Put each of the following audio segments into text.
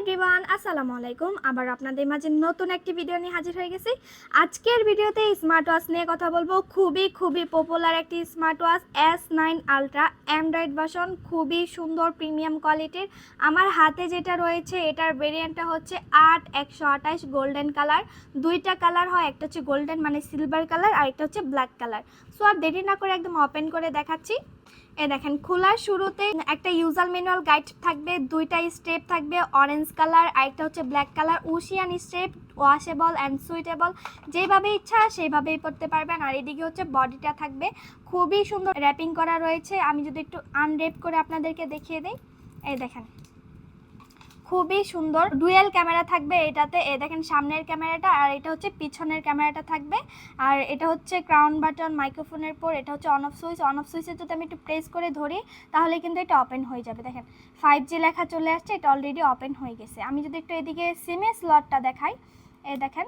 Everyone, আসসালামু আলাইকুম। আবার আপনাদের মাঝে নতুন একটি ভিডিও নিয়ে হাজির হয়ে গেছি। আজকের ভিডিওতে স্মার্ট ওয়াচ নিয়ে কথা বলবো। খুবই পপুলার একটি smart watch S9 ultra Android version, খুবই সুন্দর প্রিমিয়াম কোয়ালিটির। আমার হাতে যেটা রয়েছে এটার ভেরিয়েন্টটা হচ্ছে 8128 গোল্ডেন কালার। দুইটা কালার হয়, একটা হচ্ছে গোল্ডেন মানে সিলভার কালার, আর একটা হচ্ছে ব্ল্যাক কালার। সো আর দেরি না করে একদম ওপেন করে দেখাচ্ছি। এ দেখেন, খোলার শুরুতে একটা ইউজার ম্যানুয়াল গাইড থাকবে, দুইটা স্টেপ থাকবে, অরেঞ্জ কালার আর একটা হচ্ছে black colour. Ocean step, washable and suitable, যেভাবে ইচ্ছা সেইভাবেই পড়তে পারবেন। আর এদিকে হচ্ছে বডিটা থাকবে, খুবই সুন্দর র্যাপিং করা রয়েছে। আমি যদি একটু আনর্যাপ করে আপনাদেরকে দেখিয়ে দিই, এই দেখেন খুবই সুন্দর। ডুয়েল ক্যামেরা থাকবে এটাতে, এ দেখেন সামনের ক্যামেরাটা আর এটা হচ্ছে পিছনের ক্যামেরাটা থাকবে। আর এটা হচ্ছে ক্রাউন বাটন মাইক্রোফোনের পর, এটা হচ্ছে on off switch. On off সুইচে যদি আমি একটু প্রেস করে ধরি তাহলে কিন্তু এটা ওপেন হয়ে যাবে। দেখেন 5G লেখা চলে আসছে, এটা অলরেডি ওপেন হয়ে গেছে। আমি যদি একটু এদিকে সিমে স্লটটা দেখাই, এই দেখেন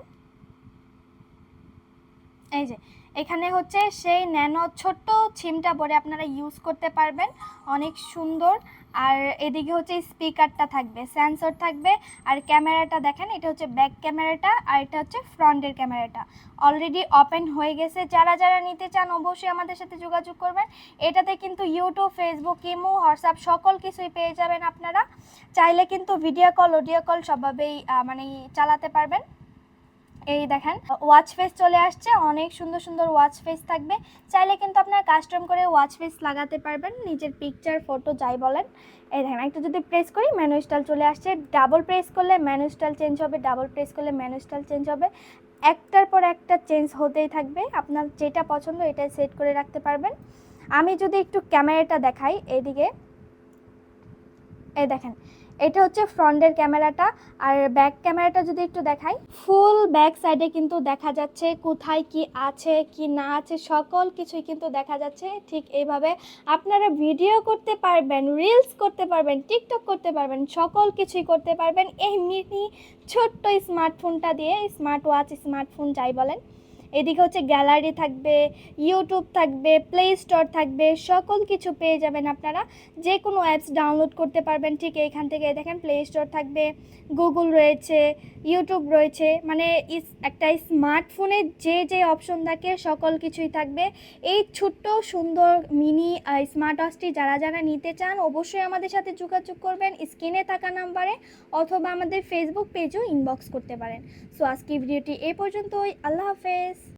এই যে এখানে হচ্ছে সেই ন্যানো ছোট্ট সিমটা ভরে আপনারা ইউজ করতে পারবেন, অনেক সুন্দর। আর এদিকে হচ্ছে স্পিকারটা থাকবে, সেন্সর থাকবে। আর ক্যামেরাটা দেখেন, এটা হচ্ছে ব্যাক ক্যামেরাটা আর এটা হচ্ছে ফ্রন্টের ক্যামেরাটা। অলরেডি ওপেন হয়ে গেছে। যারা যারা নিতে চান অবশ্যই আমাদের সাথে যোগাযোগ করবেন। এটাতে কিন্তু ইউটিউব, ফেসবুক, ইমো, হোয়াটসঅ্যাপ সকল কিছুই পেয়ে যাবেন আপনারা। চাইলে কিন্তু ভিডিও কল, অডিও কল সবভাবেই মানে চালাতে পারবেন। এই দেখেন ওয়াচ ফেস চলে আসছে, অনেক সুন্দর সুন্দর ওয়াচ ফেস থাকবে। চাইলে কিন্তু আপনারা কাস্টম করে ওয়াচ ফেস লাগাতে পারবেন, নিজের পিকচার, ফটো যাই বলেন। এই দেখেন একটু যদি প্রেস করি ম্যানু স্টাইল চলে আসছে। ডাবল প্রেস করলে ম্যানু স্টাইল চেঞ্জ হবে, ডাবল প্রেস করলে ম্যানু স্টাইল চেঞ্জ হবে। একটার পর একটা চেঞ্জ হতেই থাকবে, আপনার যেটা পছন্দ এটাই সেট করে রাখতে পারবেন। আমি যদি একটু ক্যামেরাটা দেখাই এইদিকে, এই দেখেন এটা হচ্ছে ফ্রন্টের ক্যামেরাটা। আর ব্যাক ক্যামেরাটা যদি একটু দেখাই, ফুল ব্যাক সাইডে কিন্তু দেখা যাচ্ছে কোথায় কি আছে কি না আছে সকল কিছুই কিন্তু দেখা যাচ্ছে। ঠিক এইভাবে আপনারা ভিডিও করতে পারবেন, রিলস করতে পারবেন, টিকটক করতে পারবেন, সকল কিছুই করতে পারবেন এই মিনি ছোট্ট স্মার্টফোনটা দিয়ে। স্মার্ট ওয়াচ, স্মার্টফোন যাই বলেন। এদিকে হচ্ছে গ্যালারি থাকবে, ইউটিউব থাকবে, প্লে স্টোর থাকবে, সকল কিছু পেয়ে যাবেন আপনারা। যে কোনো অ্যাপস ডাউনলোড করতে পারবেন ঠিক এইখান থেকে। দেখেন প্লে স্টোর থাকবে, গুগল রয়েছে, ইউটিউব রয়েছে, মানে একটা স্মার্টফোনে যে যে অপশন থাকে সকল কিছুই থাকবে। এই ছোট্ট সুন্দর মিনি স্মার্ট ওয়াচটি যারা যারা নিতে চান অবশ্যই আমাদের সাথে যোগাযোগ করবেন স্ক্রিনে থাকা নাম্বারে, অথবা আমাদের ফেসবুক পেজও ইনবক্স করতে পারেন। সো আজকে ভিডিওটি এই পর্যন্তই। আল্লাহ হাফেজ।